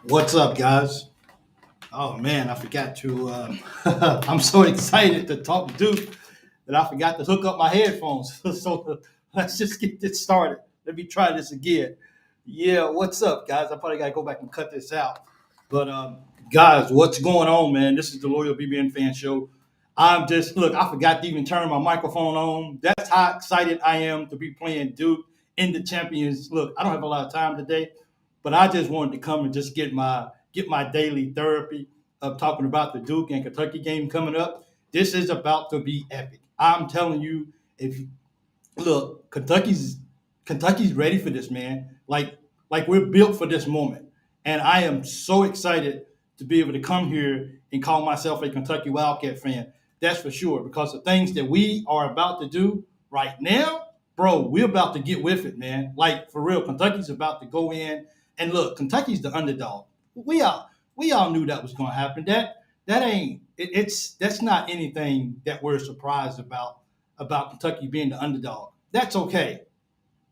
What's up, guys? Oh man, I forgot to. I'm so excited to talk Duke that I forgot to hook up my headphones. So let's just get this started. Let me try this again. Yeah, what's up, guys? I probably gotta go back and cut this out. But guys, what's going on, man? This is the Loyal BBN Fan Show. I'm just look. I forgot to even turn my microphone on. That's how excited I am to be playing Duke in the Champions. Look, I don't have a lot of time today, but I just wanted to come and just get my daily therapy of talking about the Duke and Kentucky game coming up. This is about to be epic. I'm telling you, if you look, Kentucky's ready for this, man. Like we're built for this moment, and I am so excited to be able to come here and call myself a Kentucky Wildcat fan. That's for sure, because the things that we are about to do right now, bro, we're about to get with it, man. Like for real, Kentucky's about to go in and look. Kentucky's the underdog. We all knew that was going to happen. That ain't that's not anything that we're surprised about Kentucky being the underdog. That's okay.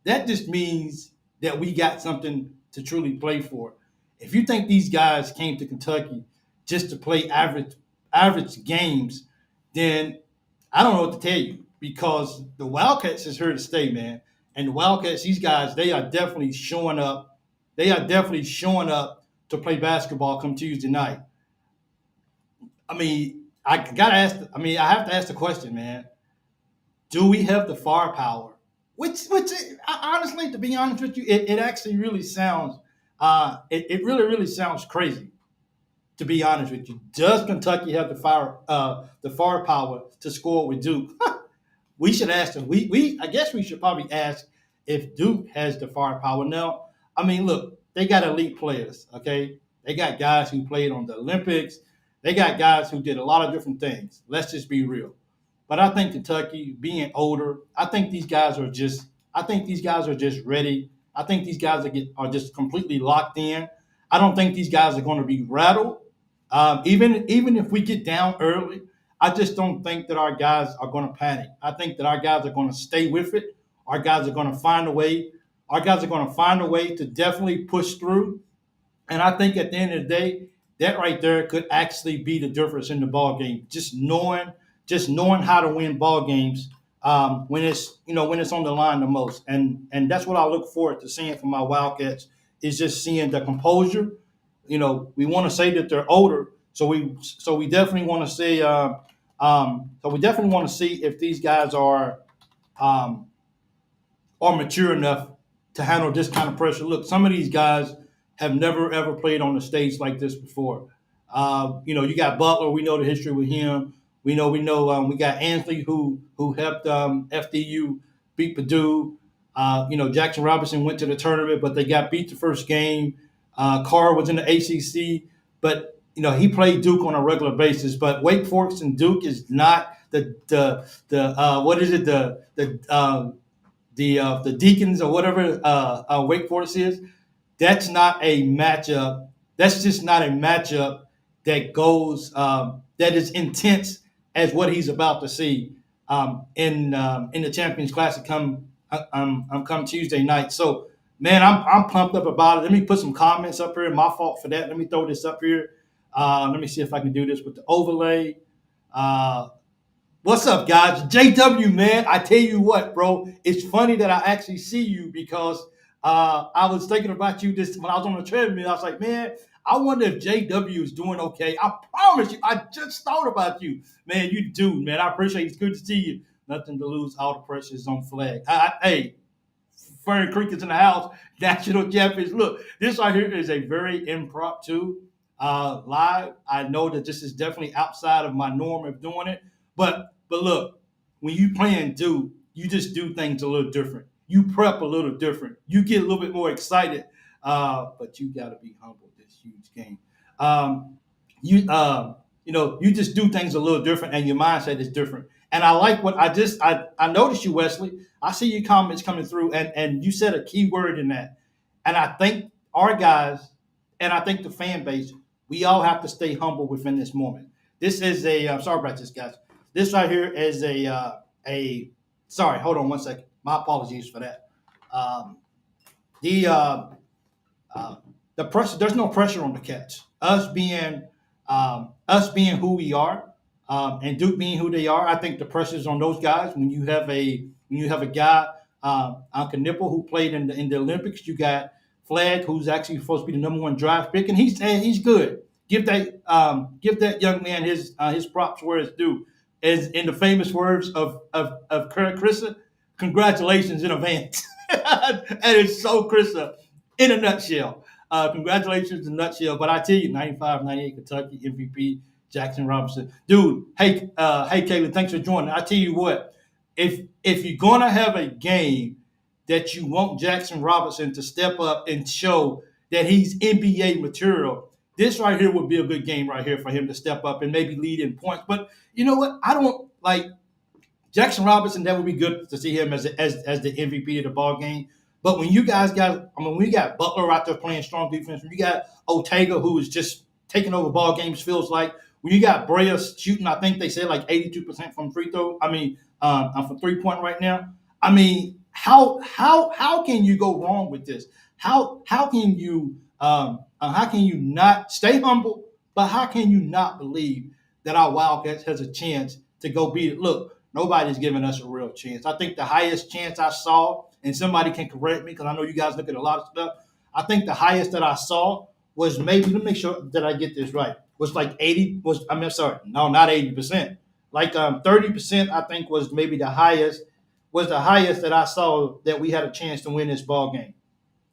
That just means that we got something to truly play for. If you think these guys came to Kentucky just to play average games, then I don't know what to tell you, because the Wildcats is here to stay, man. And the Wildcats, these guys, they are definitely showing up. They are definitely showing up to play basketball come Tuesday night. I mean, I gotta ask. I mean, I have to ask the question, man. Do we have the firepower? Which honestly, to be honest with you, it actually really sounds, it really really sounds crazy. To be honest with you, does Kentucky have the firepower to score with Duke? We should ask them. We I guess we should probably ask if Duke has the firepower. Now, I mean, look, they got elite players. Okay, they got guys who played on the Olympics. They got guys who did a lot of different things. Let's just be real. But I think Kentucky, being older, I think these guys are just. I think these guys are just ready. I think these guys are just completely locked in. I don't think these guys are going to be rattled. Even if we get down early, I just don't think that our guys are going to panic. I think that our guys are going to stay with it. Our guys are going to find a way. Our guys are going to find a way to definitely push through. And I think at the end of the day, that right there could actually be the difference in the ball game. Just knowing how to win ball games when it's on the line the most. And that's what I look forward to seeing from my Wildcats, is just seeing the composure. We want to say that they're older, so we definitely want to say so we definitely want to see if these guys um, are mature enough to handle this kind of pressure. Look, some of these guys have never ever played on the stage like this before. You got Butler. We know the history with him. We know. We got Ansley, who helped FDU beat Purdue. Jackson Robinson went to the tournament, but they got beat the first game. Carr was in the ACC, but he played Duke on a regular basis. But Wake Forest and Duke is not the what is it the Deacons or whatever Wake Forest is. That's not a matchup. That's just not a matchup that is intense as what he's about to see in the Champions Classic come Tuesday night. So man, I'm pumped up about it. Let me put some comments up here. My fault for that. Let me throw this up here. Let me see if I can do this with the overlay. Uh, What's up, guys? JW, man. I tell you what, bro. It's funny that I actually see you, because I was thinking about you this when I was on the treadmill. I was like, man, I wonder if JW is doing okay. I promise you, I just thought about you, man. You do, man. I appreciate it. It's good to see you. Nothing to lose. All the pressure is on flag. Hey, Fern Creek is in the house. National champions. Look, this right here is a very impromptu live. I know that this is definitely outside of my norm of doing it, but look, when you playing Duke, you just do things a little different. You prep a little different. You get a little bit more excited, but you got to be humble. This huge game. Um, you just do things a little different, and your mindset is different. And I like what I noticed you, Wesley. I see your comments coming through, and you said a key word in that. And I think our guys, and I think the fan base, we all have to stay humble within this moment. This is a. I'm sorry about this, guys. This right here is a. Sorry, hold on one second. My apologies for that. The the pressure. There's no pressure on the Cats. Us being who we are, and Duke being who they are. I think the pressure's on those guys. When you have a guy, Uncle Nipple, who played in the Olympics. You got Flagg, who's actually supposed to be the number one draft pick, and he's good. Give that young man his props where it's due. As in the famous words of Kurt Krissa, congratulations in advance. And it's so Krissa in a nutshell. Congratulations in a nutshell. But I tell you, 95, 98 Kentucky MVP Jackson Robinson, dude. Hey, Caleb, thanks for joining. I tell you what, if you're gonna have a game that you want Jackson Robinson to step up and show that he's NBA material, this right here would be a good game right here for him to step up and maybe lead in points. But you know what? I don't like Jackson Robinson. That would be good to see him as the MVP of the ball game. But when you guys when we got Butler out there playing strong defense, when you got Ortega who is just taking over ball games, feels like when you got Brea shooting, I think they said like 82% from free throw. I'm from 3 point right now. I mean, how can you go wrong with this? How can you not stay humble? But how can you not believe that our Wildcats has a chance to go beat it? Look, nobody's giving us a real chance. I think the highest chance I saw, and somebody can correct me because I know you guys look at a lot of stuff. I think the highest that I saw was maybe, let me make sure that I get this right, was like 80, sorry, no, not 80%. Like 30%, I think was the highest that I saw that we had a chance to win this ball game.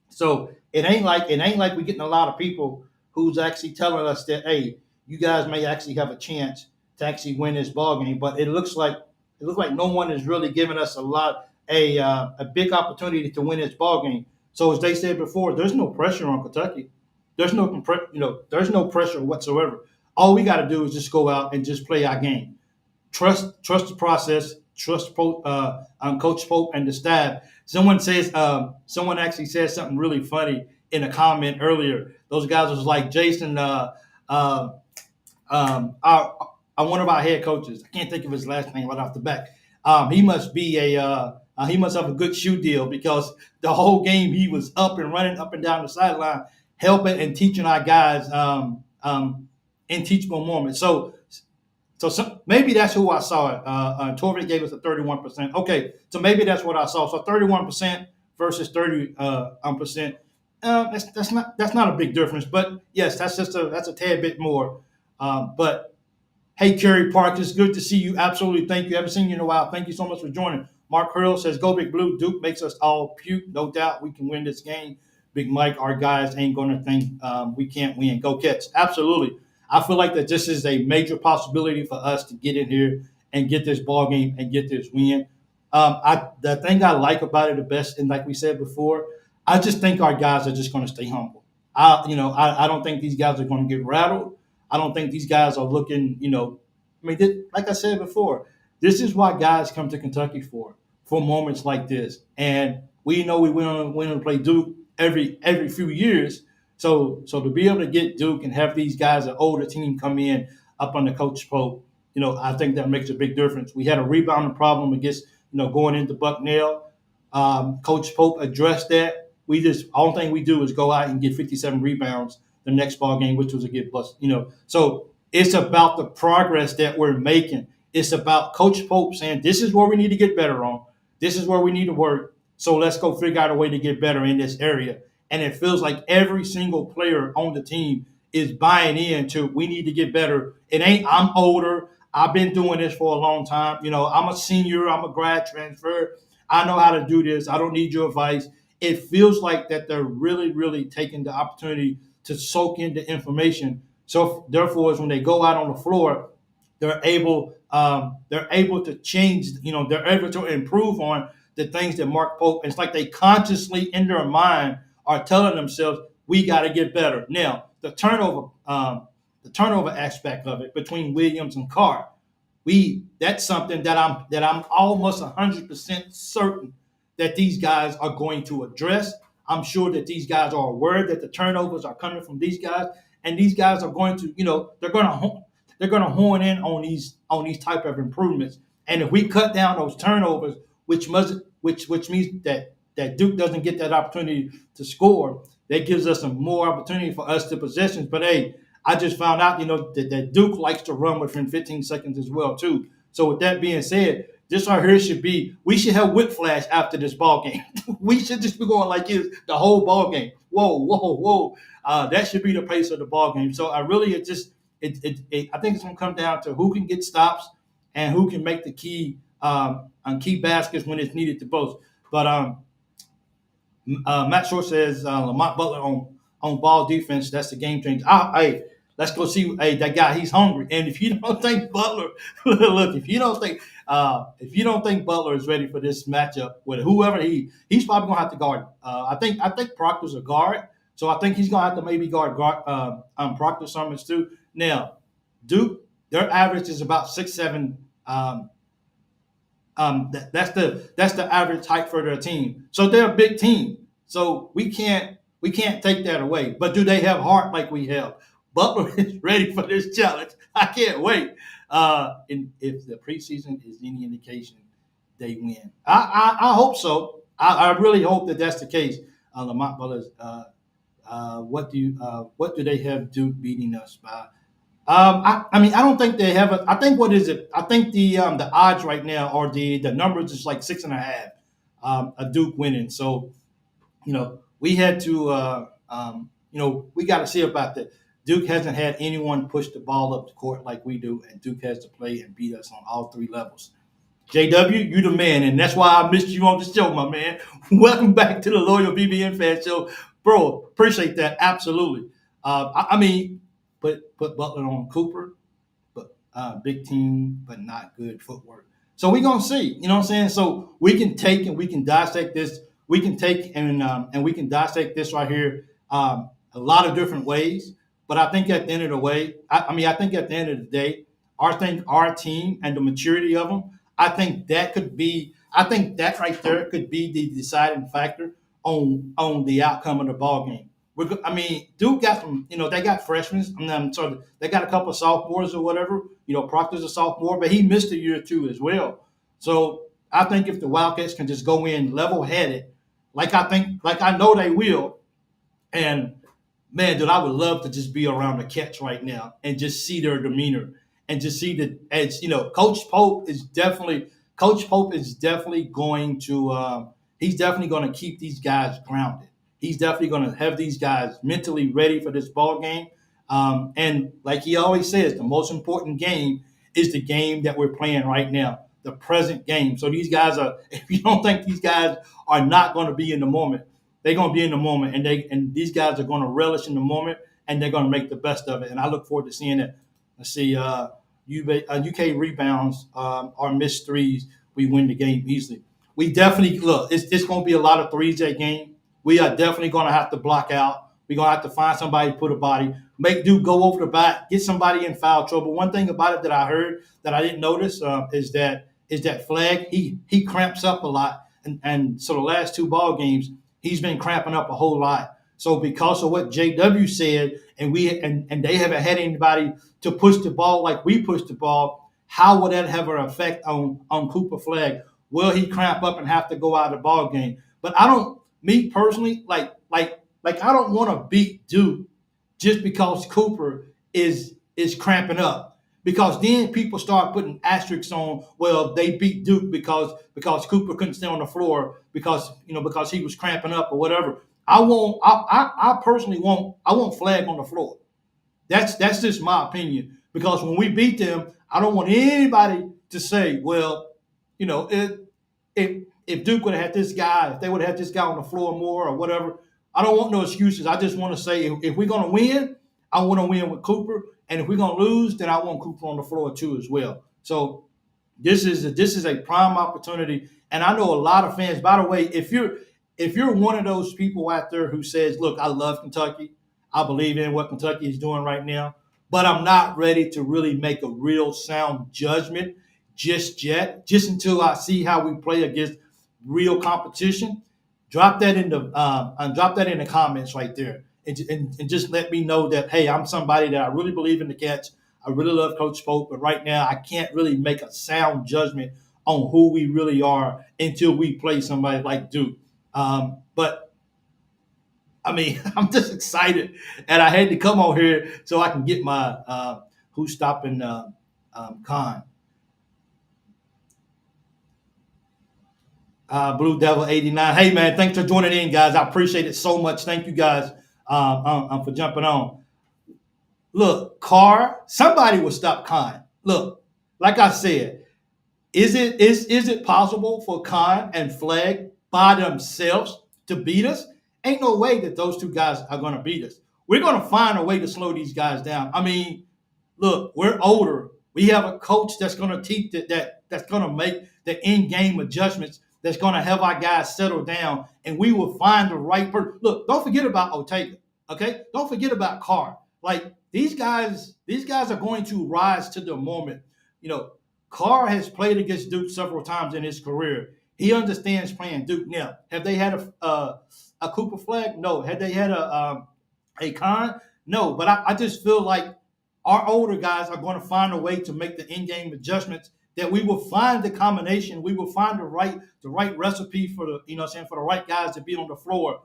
So it ain't like we're getting a lot of people who's actually telling us that, hey, you guys may actually have a chance to actually win this ball game. But it looks like no one is really giving us a big opportunity to win this ball game. So as they said before, there's no pressure on Kentucky. There's no pressure whatsoever. All we got to do is just go out and just play our game. Trust the process. Trust Coach Pope and the staff. Someone actually said something really funny in a comment earlier. Those guys was like Jason, uh, one of our head coaches. I can't think of his last name right off the bat. He must have a good shoe deal because the whole game he was up and running up and down the sideline, helping and teaching our guys in teachable moments. So maybe that's who I saw it. Torvik gave us a 31%. Okay, so maybe that's what I saw. So 31% versus 30%. That's not a big difference, but yes, that's a tad bit more. But hey, Kerry Park, it's good to see you. Absolutely, thank you. Haven't seen you in a while. Thank you so much for joining. Mark Hurl says, "Go Big Blue." Duke makes us all puke. No doubt we can win this game. Big Mike, our guys ain't going to think we can't win. Go Cats. Absolutely. I feel like that this is a major possibility for us to get in here and get this ball game and get this win. The thing I like about it the best, and like we said before, I just think our guys are just going to stay humble. I don't think these guys are going to get rattled. I don't think these guys are looking. Like I said before, this is why guys come to Kentucky for moments like this. And we know we win and play Duke every few years. So to be able to get Duke and have these guys, an older team, come in up under Coach Pope, I think that makes a big difference. We had a rebounding problem against, going into Bucknell. Coach Pope addressed that. All thing we do is go out and get 57 rebounds the next ball game, which was a get bust. So it's about the progress that we're making. It's about Coach Pope saying, this is where we need to get better on. This is where we need to work. So let's go figure out a way to get better in this area. And it feels like every single player on the team is buying into, we need to get better. It ain't, I'm older. I've been doing this for a long time. I'm a senior. I'm a grad transfer. I know how to do this. I don't need your advice. It feels like that they're really, really taking the opportunity to soak in the information. So therefore, when they go out on the floor, they're able to change. They're able to improve on the things that Mark Pope. It's like they consciously in their mind are telling themselves, we got to get better. Now, the turnover aspect of it between Williams and Carr, that's something that I'm almost 100% certain that these guys are going to address. I'm sure that these guys are aware that the turnovers are coming from these guys, and these guys are going to, they're going to hone in on these type of improvements. And if we cut down those turnovers, which means that Duke doesn't get that opportunity to score, that gives us some more opportunity for us to possessions. But hey, I just found out, that Duke likes to run within 15 seconds as well too. So with that being said, this right here we should have whiplash after this ball game. We should just be going like this the whole ball game. Whoa, whoa, whoa. That should be the pace of the ball game. So I think it's going to come down to who can get stops and who can make the on key baskets when it's needed the most. But Matt Short says Lamont Butler on ball defense. That's the game changer. Hey, let's go see. Hey, that guy, he's hungry. And if you don't think Butler, look, if you don't think Butler is ready for this matchup with whoever he's probably gonna have to guard. I think Proctor's a guard, so I think he's gonna have to maybe guard Proctor Summers too. Now, Duke, their average is about 6'7". That's the average height for their team. So they're a big team. So we can't take that away. But do they have heart like we have? Butler is ready for this challenge. I can't wait. And if the preseason is any indication, they win. I hope so. I really hope that that's the case. Lamont Butler, what do they have Duke beating us by? I don't think they have. I think what is it? I think the odds right now are the numbers is like 6.5. A Duke winning. So we had to. We got to see about that. Duke hasn't had anyone push the ball up the court like we do, and Duke has to play and beat us on all three levels. JW, you the man, and that's why I missed you on the show, my man. Welcome back to the Loyal BBN Fan Show, bro. Appreciate that, absolutely. Put Butler on Cooper, but big team, but not good footwork. So we're gonna see. You know what I'm saying? So we can take and we can dissect this. We can take and we can dissect this right here a lot of different ways. But I think at the end of the way, I think at the end of the day, our team and the maturity of them, I think that right there could be the deciding factor on the outcome of the ball game. Duke got some, they got freshmen. So they got a couple of sophomores or whatever. Proctor's a sophomore, but he missed a year or two as well. So I think if the Wildcats can just go in level-headed, like I know they will, and man, dude, I would love to just be around the Cats right now and just see their demeanor and just see that, as Coach Pope is definitely going to he's definitely going to keep these guys grounded. He's definitely going to have these guys mentally ready for this ball game. And like he always says, the most important game is the game that we're playing right now, the present game. So these guys if you don't think these guys are not going to be in the moment, they're going to be in the moment, and these guys are going to relish in the moment, and they're going to make the best of it. And I look forward to seeing it. Let's see, UK rebounds or missed threes. We win the game easily. We definitely look. It's going to be a lot of threes that game. We are definitely going to have to block out. We're going to have to find somebody to put a body, make Duke go over the back, get somebody in foul trouble. One thing about it that I heard that I didn't notice is that Flag he cramps up a lot, and so the last two ball games he's been cramping up a whole lot. So because of what JW said, and they haven't had anybody to push the ball like we push the ball, how would that have an effect on Cooper Flag? Will he cramp up and have to go out of the ball game? But me personally, like I don't want to beat Duke just because Cooper is cramping up. Because then people start putting asterisks on, well, they beat Duke because Cooper couldn't stay on the floor because he was cramping up or whatever. I personally want Flag on the floor. That's just my opinion. Because when we beat them, I don't want anybody to say, well, if Duke would have had this guy, if they would have had this guy on the floor more or whatever, I don't want no excuses. I just want to say if we're going to win, I want to win with Cooper. And if we're going to lose, then I want Cooper on the floor too as well. So this is a prime opportunity. And I know a lot of fans, by the way, if you're one of those people out there who says, look, I love Kentucky. I believe in what Kentucky is doing right now, but I'm not ready to really make a real sound judgment just yet, just until I see how we play against real competition. Drop that in the comments right there. And just let me know that, hey, I'm somebody that I really believe in the Cats. I really love Coach Pope, but right now I can't really make a sound judgment on who we really are until we play somebody like Duke. But I mean, I'm just excited, and I had to come on here so I can get my who's stopping Khan. Blue Devil 89. Hey man, thanks for joining in, guys. I appreciate it so much. Thank you guys for jumping on. Look, Carr, somebody will stop Khan. Look, like I said, is it possible for Khan and Flag by themselves to beat us? Ain't no way that those two guys are gonna beat us. We're gonna find a way to slow these guys down. I mean, look, we're older. We have a coach that's gonna teach that's gonna make the in-game adjustments. That's gonna help our guys settle down, and we will find the right person. Look, don't forget about Ortega. Okay, don't forget about Carr. Like these guys are going to rise to the moment. You know, Carr has played against Duke several times in his career. He understands playing Duke. Now, have they had a Cooper Flag? No. Had they had a Con? No. But I just feel like our older guys are going to find a way to make the in-game adjustments. That we will find the combination, we will find the right recipe for the for the right guys to be on the floor.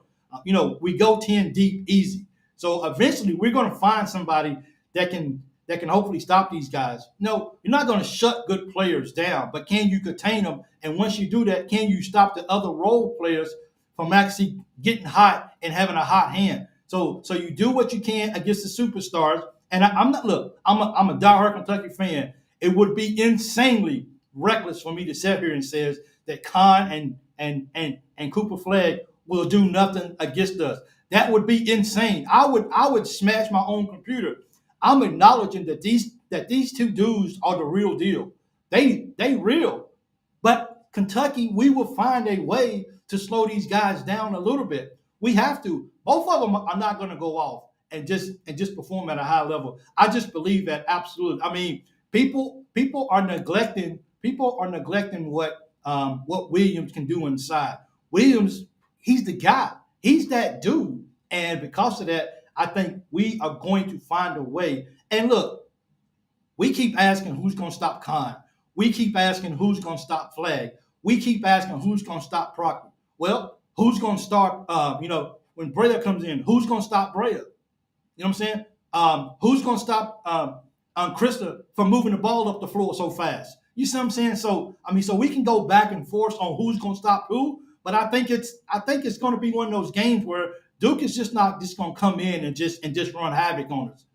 We go 10 deep easy. So eventually we're going to find somebody that can hopefully stop these guys. No, you're not going to shut good players down, but can you contain them? And once you do that, can you stop the other role players from actually getting hot and having a hot hand? So you do what you can against the superstars. And I'm not look. I'm a diehard Kentucky fan. It would be insanely reckless for me to sit here and says that Khan and Cooper Flag will do nothing against us. That would be insane. I would smash my own computer. I'm acknowledging that these two dudes are the real deal. They real. But Kentucky, we will find a way to slow these guys down a little bit. We have to. Both of them are not going to go off and just perform at a high level. I just believe that absolutely. I mean, people are neglecting what Williams can do inside. Williams, he's the guy. He's that dude. And because of that, I think we are going to find a way. And look, we keep asking who's going to stop Khan. We keep asking who's going to stop Flag. We keep asking who's going to stop Proctor. Well, who's going to start? When Breda comes in, who's going to stop Breda? You know what I'm saying? Who's going to stop Krista from moving the ball up the floor so fast? You see what I'm saying? So we can go back and forth on who's going to stop who, but I think it's going to be one of those games where Duke is just not just going to come in and just run havoc on us.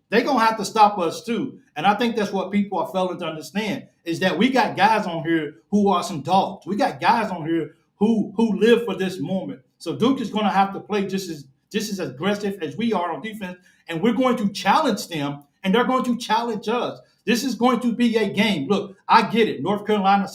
They're going to have to stop us too. And I think that's what people are failing to understand is that we got guys on here who are some dogs. We got guys on here who live for this moment. So Duke is going to have to play just as aggressive as we are on defense, and we're going to challenge them, and they're going to challenge us. This is going to be a game. Look, I get it. North Carolina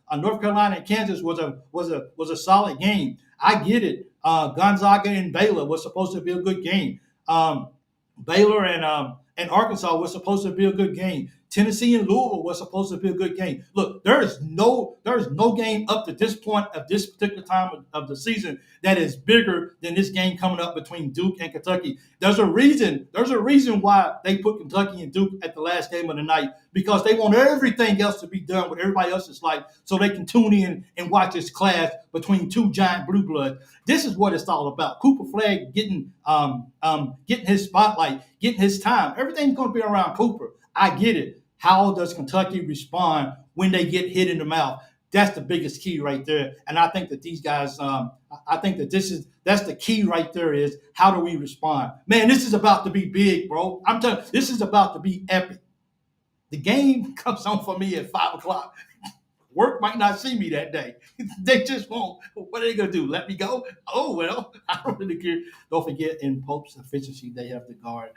and Kansas was a solid game. I get it. Gonzaga and Baylor was supposed to be a good game. Baylor and Arkansas was supposed to be a good game. Tennessee and Louisville was supposed to be a good game. Look, there is no game up to this point of this particular time of the season that is bigger than this game coming up between Duke and Kentucky. There's a reason why they put Kentucky and Duke at the last game of the night, because they want everything else to be done with everybody else's life so they can tune in and watch this clash between two giant blue bloods. This is what it's all about. Cooper Flag getting his spotlight, getting his time. Everything's going to be around Cooper. I get it. How does Kentucky respond when they get hit in the mouth? That's the biggest key right there. And I think that these guys, I think that that's the key right there is how do we respond? Man, this is about to be big, bro. I'm telling you, this is about to be epic. The game comes on for me at 5:00. Work might not see me that day. They just won't. What are they going to do? Let me go? Oh, well, I don't really care. Don't forget, in Pope's efficiency, they have to guard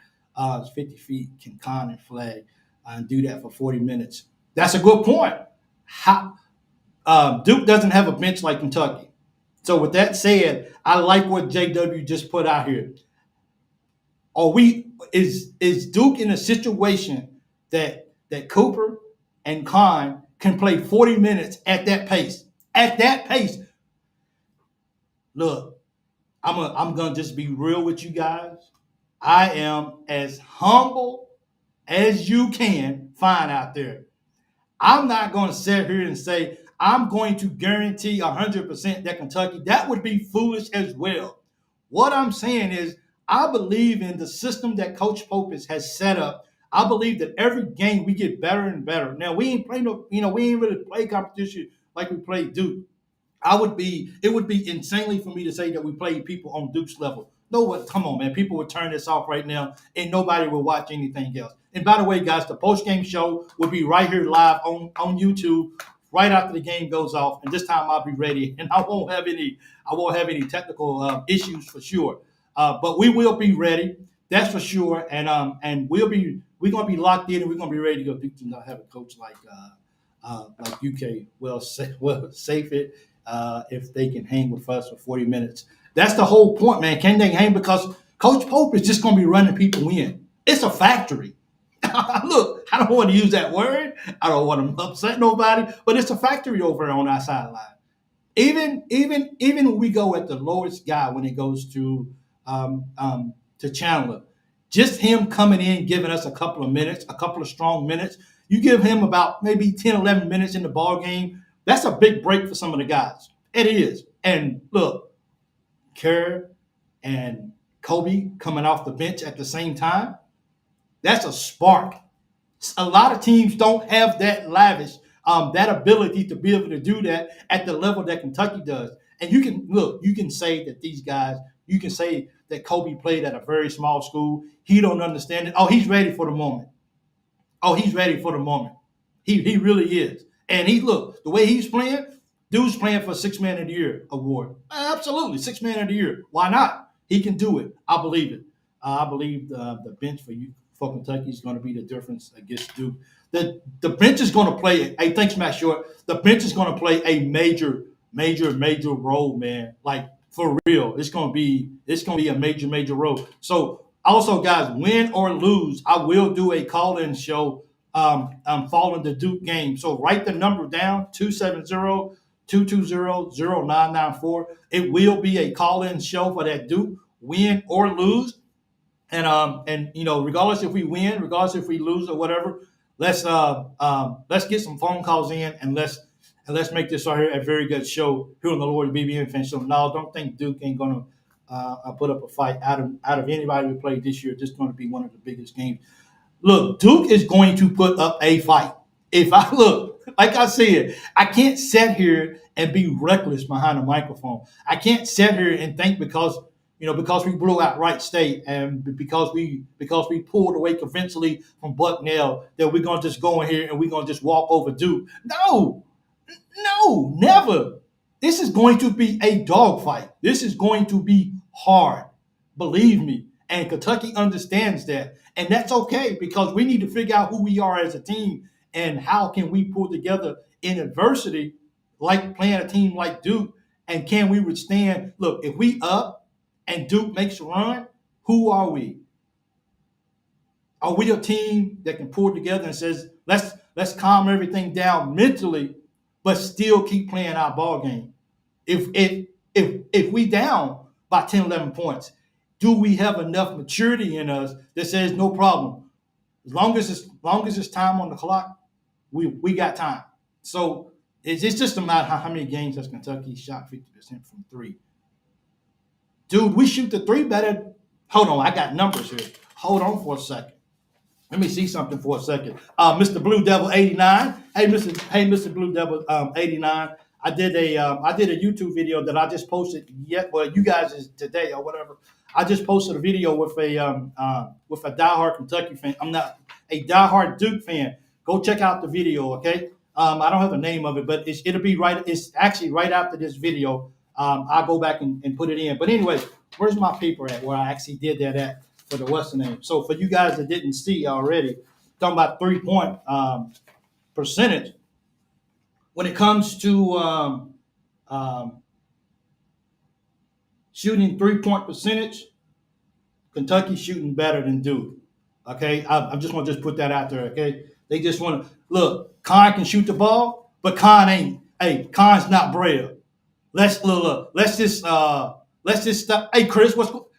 50 feet, can con and flag, and do that for 40 minutes. That's a good point. Duke doesn't have a bench like Kentucky. So with that said, I like what JW just put out here. Is Duke in a situation that Cooper and Khan can play 40 minutes at that pace? At that pace. Look, I'm gonna just be real with you guys. I am as humble as you can find out there. I'm not going to sit here and say I'm going to guarantee 100% that Kentucky. That would be foolish as well. What I'm saying is, I believe in the system that Coach Pope has set up. I believe that every game we get better and better. Now we ain't play no, we ain't really play competition like we played Duke. It would be insanely for me to say that we played people on Duke's level. No, what? Come on, man. People would turn this off right now, and nobody will watch anything else. And by the way, guys, the post game show will be right here live on YouTube right after the game goes off. And this time I'll be ready, and I won't have any technical issues for sure. But we will be ready. That's for sure. And we're gonna be locked in, and we're gonna be ready to go. Duke do not have a coach like UK. Well, safe it if they can hang with us for 40 minutes. That's the whole point, man. Can they hang? Because Coach Pope is just going to be running people in. It's a factory. Look, I don't want to use that word. I don't want to upset nobody, but it's a factory over on our sideline. Even when we go at the lowest guy when it goes to Chandler, just him coming in, giving us a couple of minutes, a couple of strong minutes. You give him about maybe 10, 11 minutes in the ball game. That's a big break for some of the guys. It is. And look, Kerr and Kobe coming off the bench at the same time, that's a spark. A lot of teams don't have that lavish, that ability to be able to do that at the level that Kentucky does. And you can say that these guys, you can say that Kobe played at a very small school. He don't understand it. Oh, he's ready for the moment. Oh, he's ready for the moment. He really is. And the way he's playing, dude's playing for Six Man of the Year award. Absolutely, Six Man of the Year. Why not? He can do it. I believe it. I believe the bench for Kentucky is going to be the difference against Duke. The bench is going to play. Hey, thanks, Matt Short. The bench is going to play a major role, man. Like for real, it's going to be a major role. So also, guys, win or lose, I will do a call-in show following the Duke game. So write the number down, 270-220-0994. It will be a call-in show for that Duke, win or lose. And regardless if we win, regardless if we lose or whatever, let's get some phone calls in and let's make this right here a very good show here on the Lord BBN Fan Show. No, don't think Duke ain't gonna put up a fight out of anybody we played this year. This is going to be one of the biggest games. Look, Duke is going to put up a fight. If I look, like I said, I can't sit here and be reckless behind a microphone. I can't sit here and think because we blew out Wright State and because we pulled away convincingly from Bucknell that we're gonna just go in here and we're gonna just walk over Duke. No, never. This is going to be a dogfight. This is going to be hard. Believe me. And Kentucky understands that. And that's okay because we need to figure out who we are as a team and how can we pull together in adversity, like playing a team like Duke, and can we withstand? Look, if we up and Duke makes a run, who are we? Are we a team that can pull together and says, let's calm everything down mentally, but still keep playing our ball game? If we down by 10, 11 points, do we have enough maturity in us that says no problem? As long as it's time on the clock, we got time. So it's just a matter how many games has Kentucky shot 50% from three. Dude, we shoot the three better. Hold on, I got numbers here. Hold on for a second. Let me see something for a second. Mr. Blue Devil 89. Hey, Mr. Blue Devil 89. I did a YouTube video that I just posted you guys is today or whatever. I just posted a video with a diehard Kentucky fan. I'm not a diehard Duke fan. Go check out the video, okay? I don't have the name of it, but it'll be right. It's actually right after this video. I'll go back and put it in. But anyway, where's my paper at where I actually did that at for the Western name? So for you guys that didn't see already, talking about 3-point percentage. When it comes to shooting 3-point percentage, Kentucky's shooting better than Duke. Okay, I'm just going to just put that out there. Okay, they just want to look. Con can shoot the ball, but Con ain't. Hey, Con's not Brea. Let's just stop. Hey, Chris,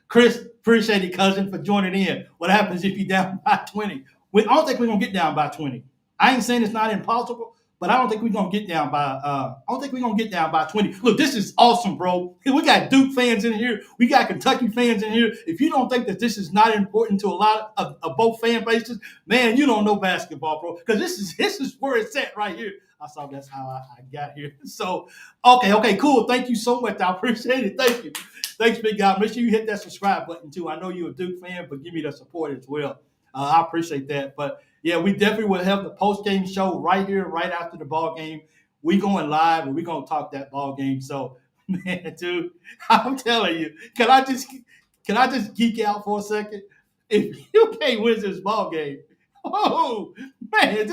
Chris? Appreciate it, cousin, for joining in. What happens if you down by 20? I don't think we're gonna get down by 20. I ain't saying it's not impossible, but I don't think we're gonna get down by. I don't think we're gonna get down by 20. Look, this is awesome, bro. We got Duke fans in here. We got Kentucky fans in here. If you don't think that this is not important to a lot of both fan bases, man, you don't know basketball, bro. Because this is where it's at right here. I saw that's how I got here. So, okay, cool. Thank you so much. I appreciate it. Thank you. Thanks, big guy. Make sure you hit that subscribe button too. I know you're a Duke fan, but give me the support as well. I appreciate that. But yeah, we definitely will have the post game show right here, right after the ball game. We going live and we gonna talk that ball game. So, man, dude, I'm telling you, can I just geek out for a second? If you can't win this ball game, oh man,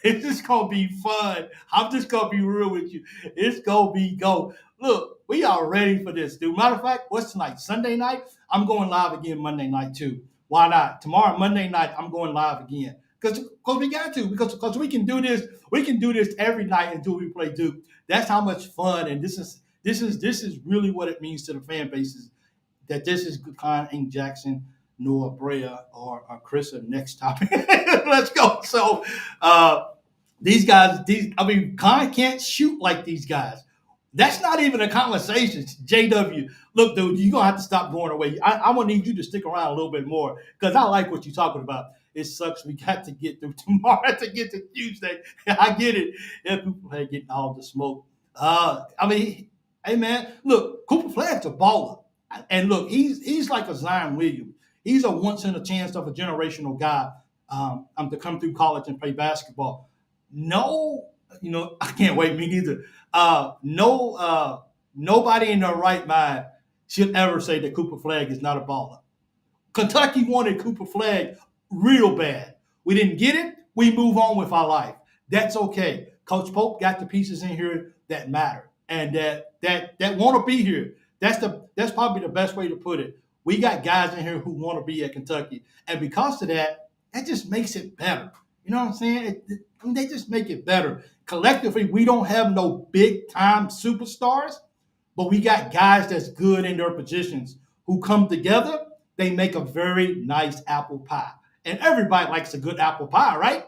it's just gonna be fun. I'm just gonna be real with you. It's gonna be go. Look, we are ready for this, dude. Matter of fact, what's tonight? Sunday night? I'm going live again Monday night too. Why not? Tomorrow, Monday night, I'm going live again. Because we got to, because we can do this. We can do this every night until we play Duke. That's how much fun, and this is really what it means to the fan bases that this is Con ain't Jackson, Noah Brea, or Chris next topic. Let's go. So these guys, Con can't shoot like these guys. That's not even a conversation. JW, look, dude, you're going to have to stop going away. I'm going to need you to stick around a little bit more because I like what you're talking about. It sucks. We got to get through tomorrow to get to Tuesday. I get it. Yeah, people are getting all the smoke. Hey, man, look, Cooper Flagg's a baller. And look, he's like a Zion Williams. He's a once in a chance of a generational guy to come through college and play basketball. No, I can't wait. Me neither. Nobody in their right mind should ever say that Cooper Flagg is not a baller. Kentucky wanted Cooper Flagg real bad. We didn't get it. We move on with our life. That's okay. Coach Pope got the pieces in here that matter and that want to be here. That's probably the best way to put it. We got guys in here who want to be at Kentucky, and because of that, that just makes it better. You know what I'm saying? They just make it better. Collectively, we don't have no big time superstars, but we got guys that's good in their positions who come together. They make a very nice apple pie, and everybody likes a good apple pie, right?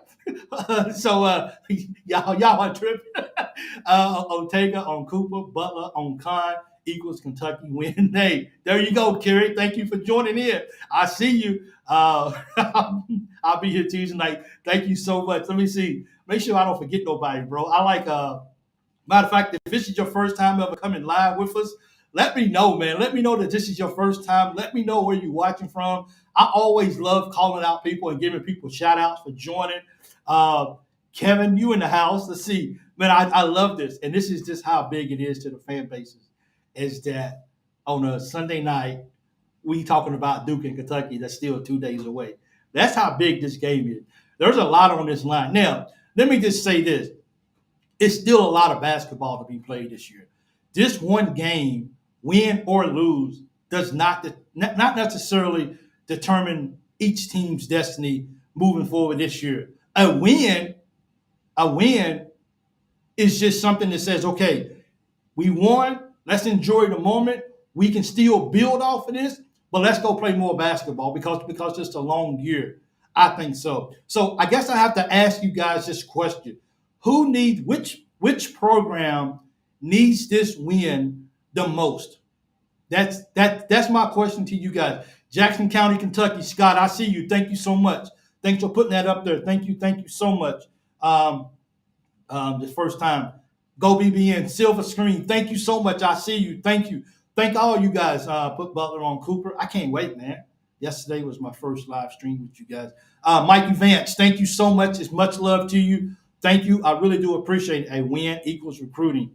So y'all are tripping. Ortega on Cooper, Butler on Con equals Kentucky win. Hey, there you go, Kerry. Thank you for joining in. I see you. I'll be here Tuesday night. Thank you so much. Let me see. Make sure I don't forget nobody, bro. I like. Matter of fact, if this is your first time ever coming live with us, let me know, man. Let me know that this is your first time. Let me know where you're watching from. I always love calling out people and giving people shout outs for joining. Kevin, you in the house. Let's see. Man, I love this. And this is just how big it is to the fan bases. Is that on a Sunday night, we talking about Duke and Kentucky that's still 2 days away. That's how big this game is. There's a lot on this line. Now, let me just say this. It's still a lot of basketball to be played this year. This one game, win or lose, does not necessarily determine each team's destiny moving forward this year. A win is just something that says, okay, we won. Let's enjoy the moment. We can still build off of this, but let's go play more basketball because it's a long year. I think so. So I guess I have to ask you guys this question: who needs which program needs this win the most? That's my question to you guys. Jackson County, Kentucky. Scott, I see you. Thank you so much. Thanks for putting that up there. Thank you so much. The first time. Go BBN, Silver Screen. Thank you so much. I see you. Thank you. Thank all you guys. Put Butler on Cooper. I can't wait, man. Yesterday was my first live stream with you guys. Mikey Vance, thank you so much. It's much love to you. Thank you. I really do appreciate it. A win equals recruiting.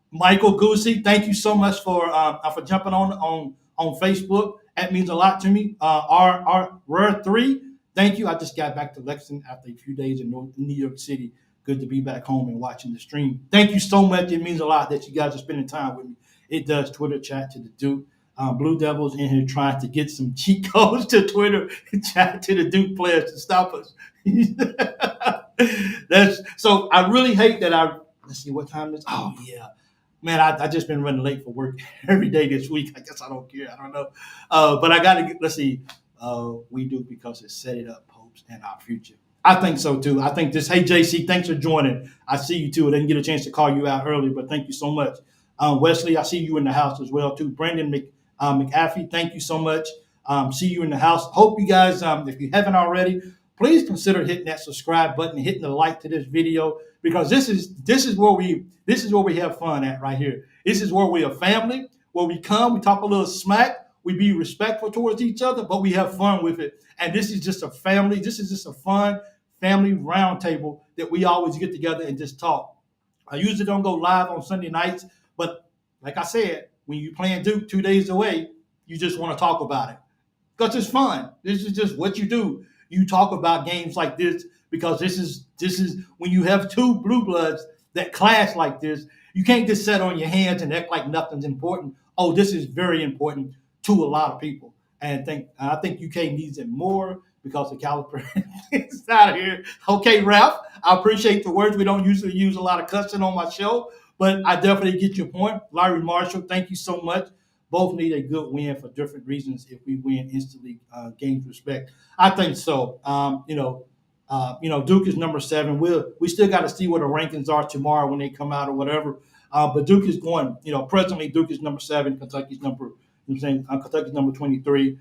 Michael Goosey, thank you so much for jumping on Facebook. That means a lot to me. Our Rare 3, thank you. I just got back to Lexington after a few days in New York City. Good to be back home and watching the stream. Thank you so much. It means a lot that you guys are spending time with me. It does. Twitter chat to the Duke. Blue Devils in here trying to get some cheat codes to Twitter and chat to the Duke players to stop us. So I really hate that let's see what time it is. Oh, yeah. Man, I just been running late for work every day this week. I guess I don't care. I don't know. But I got to let's see. We do because it set it up, Popes, and our future. I think so too. I think this. Hey JC, thanks for joining. I see you too. I didn't get a chance to call you out earlier, but thank you so much. Wesley, I see you in the house as well too. Brandon McAfee, thank you so much. See you in the house. Hope you guys, if you haven't already, please consider hitting that subscribe button, hitting the like to this video, because this is where we have fun at right here. This is where we're a family, where we come, we talk a little smack, we be respectful towards each other, but we have fun with it. And this is just a family. This is just a fun family roundtable that we always get together and just talk. I usually don't go live on Sunday nights, but like I said, when you're playing Duke 2 days away, you just want to talk about it because it's fun. This is just what you do. You talk about games like this because this is when you have two blue bloods that clash like this. You can't just sit on your hands and act like nothing's important. Oh, this is very important to a lot of people, and I think UK needs it more because the caliber is out of here. Okay, Ralph, I appreciate the words. We don't usually use a lot of cussing on my show, but I definitely get your point. Larry Marshall, thank you so much. Both need a good win for different reasons. If we win instantly, gains respect. I think so. Duke is number 7. We still got to see what the rankings are tomorrow when they come out or whatever. But Duke is going. Presently Duke is number 7. Kentucky's number. Kentucky's number 23.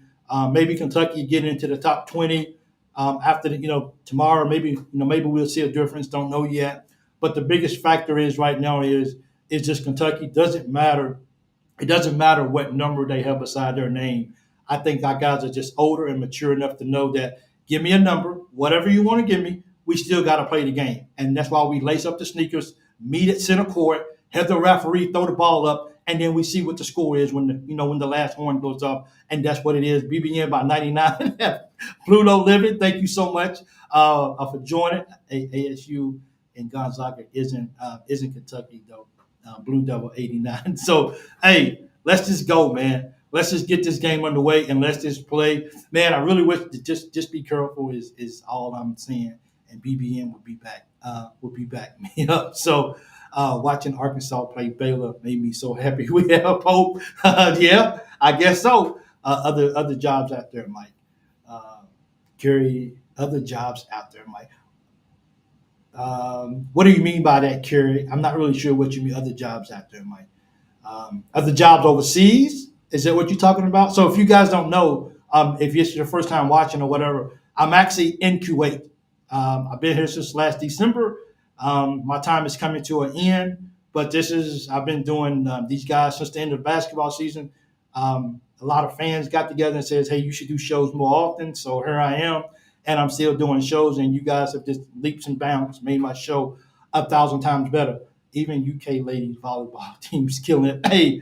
Maybe Kentucky get into the top 20 after tomorrow. Maybe we'll see a difference. Don't know yet. But the biggest factor is right now is just Kentucky. Doesn't matter. It doesn't matter what number they have beside their name. I think our guys are just older and mature enough to know that give me a number, whatever you want to give me, we still got to play the game. And that's why we lace up the sneakers, meet at center court, have the referee throw the ball up, and then we see what the score is when the last horn goes off. And that's what it is. BBN by 99. Pluto Living, thank you so much for joining. ASU and Gonzaga isn't Kentucky though. Blue Devil 89. So, hey, let's just go, man. Let's just get this game underway and let's just play. Man, I really wish to just be careful is all I'm saying. And BBN will be back. So, watching Arkansas play Baylor made me so happy. We have hope. Yeah, I guess so. Other jobs out there, Mike. Gary, other jobs out there, Mike. What do you mean by that, Kerry? I'm not really sure what you mean. Other jobs out there, Mike. Other jobs overseas? Is that what you're talking about? So if you guys don't know, if it's your first time watching or whatever, I'm actually in Kuwait. I've been here since last December. My time is coming to an end, but I've been doing these guys since the end of the basketball season. A lot of fans got together and says, hey, you should do shows more often. So here I am. And I'm still doing shows, and you guys have just leaps and bounds made my show 1,000 times better. Even UK ladies volleyball team's killing it. Hey,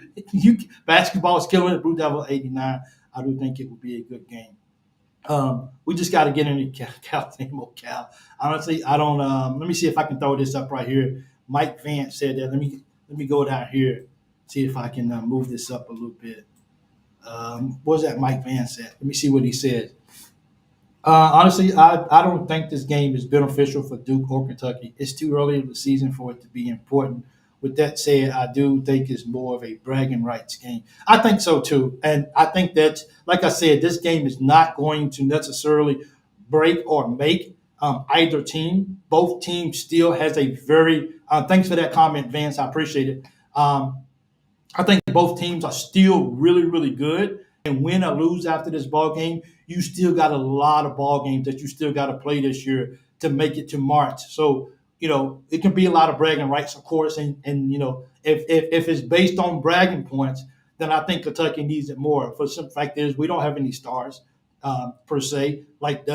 basketball is killing it. Blue Devil 89. I do think it will be a good game. We just got to get into Cal. Honestly, I don't. Let me see if I can throw this up right here. Mike Vance said that. Let me go down here, see if I can move this up a little bit. What was that Mike Vance said? Let me see what he said. Honestly, I don't think this game is beneficial for Duke or Kentucky. It's too early in the season for it to be important. With that said, I do think it's more of a bragging rights game. I think so too. And I think that, like I said, this game is not going to necessarily break or make either team. Both teams still has a thanks for that comment, Vance. I appreciate it. I think both teams are still really, really good. And win or lose after this ball game, you still got a lot of ball games that you still got to play this year to make it to March. So, it can be a lot of bragging rights, of course. And if it's based on bragging points, then I think Kentucky needs it more. For the simple fact is we don't have any stars per se like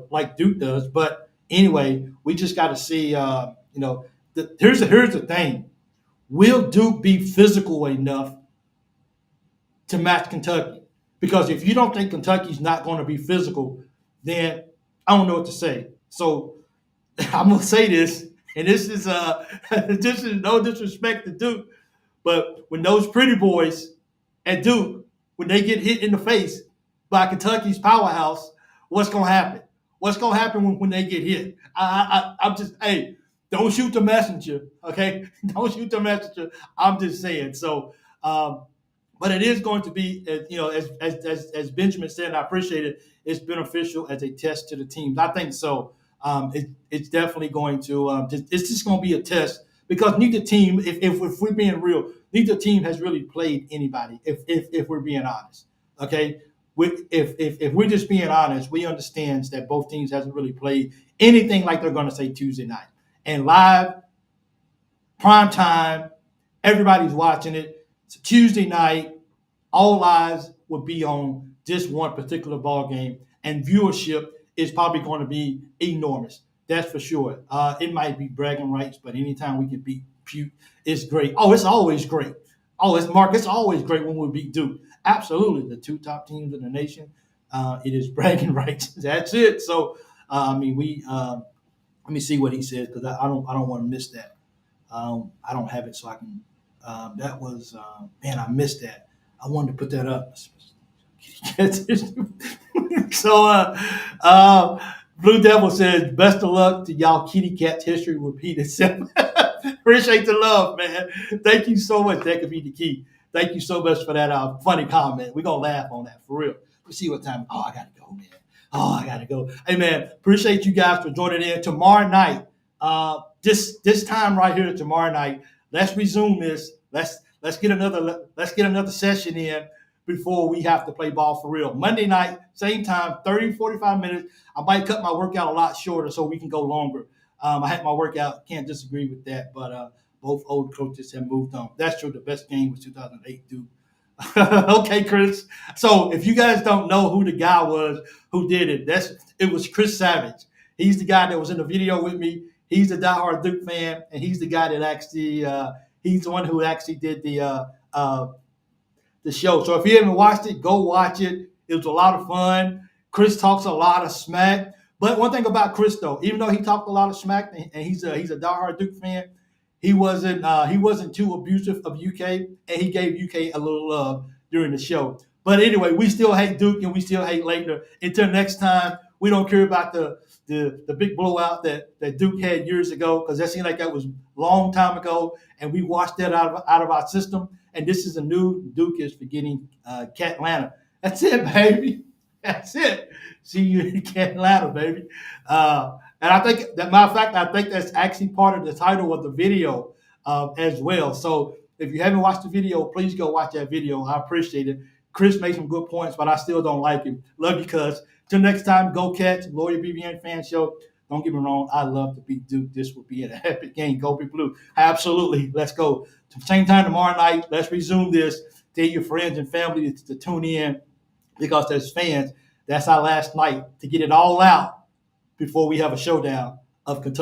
like Duke does. But anyway, we just got to see. Here's the thing: will Duke be physical enough to match Kentucky? Because if you don't think Kentucky's not going to be physical, then I don't know what to say. So I'm gonna say this, and this is this is no disrespect to Duke, but when those pretty boys at Duke, when they get hit in the face by Kentucky's powerhouse, what's gonna happen? What's gonna happen when they get hit? I'm just don't shoot the messenger, okay? Don't shoot the messenger. I'm just saying. So. But it is going to be, as Benjamin said, and I appreciate it, it's beneficial as a test to the teams. I think so. it's definitely going to it's just going to be a test because neither team, if we're being real, neither team has really played anybody. If we're being honest, okay. If we're just being honest, we understand that both teams hasn't really played anything like they're going to say Tuesday night and live prime time. Everybody's watching it. It's a Tuesday night. All eyes will be on this one particular ball game, and viewership is probably going to be enormous. That's for sure. It might be bragging rights, but anytime we can beat Butte, it's great. Oh, it's always great. Oh, it's Mark. It's always great when we beat Duke. Absolutely, the two top teams in the nation. It is bragging rights. That's it. So, I mean, let me see what he says because I don't want to miss that. I don't have it, so I can. That was man, I missed that. I wanted to put that up. So, Blue Devil says, "Best of luck to y'all. Kitty Cat's history repeat itself." Appreciate the love, man. Thank you so much. That could be the key. Thank you so much for that funny comment. We're gonna laugh on that for real. Let's see what time. Oh, I gotta go, man. Oh, I gotta go. Hey, man. Appreciate you guys for joining in tomorrow night. This time right here tomorrow night. Let's resume this. Let's get another session in before we have to play ball for real. Monday night, same time, 30, 45 minutes. I might cut my workout a lot shorter so we can go longer. I had my workout, can't disagree with that, but both old coaches have moved on. That's true. The best game was 2008 Duke. Okay, Chris. So if you guys don't know who the guy was who did it, it was Chris Savage. He's the guy that was in the video with me. He's a diehard Duke fan, and he's the guy that actually he's the one who actually did the show. So if you haven't watched it, go watch it. It was a lot of fun. Chris talks a lot of smack. But one thing about Chris, though, even though he talked a lot of smack, and he's a diehard Duke fan, he wasn't too abusive of UK, and he gave UK a little love during the show. But anyway, we still hate Duke and we still hate Laettner. Until next time, we don't care about the big blowout that Duke had years ago because that seemed like that was a long time ago, and we washed that out of our system. And this is a new Duke is forgetting Catlanta. That's it, baby. That's it. See you in Catlanta, baby. And I think that matter of fact, I think that's actually part of the title of the video as well. So if you haven't watched the video, please go watch that video. I appreciate it. Chris made some good points, but I still don't like him. Love you, cuz. Till next time, go Cats, Lawyer BBN Fan Show. Don't get me wrong, I love to beat Duke. This will be an epic game. Go Big Blue. Absolutely. Let's go. Same time tomorrow night. Let's resume this. Tell your friends and family to tune in because as fans, that's our last night to get it all out before we have a showdown of Kentucky.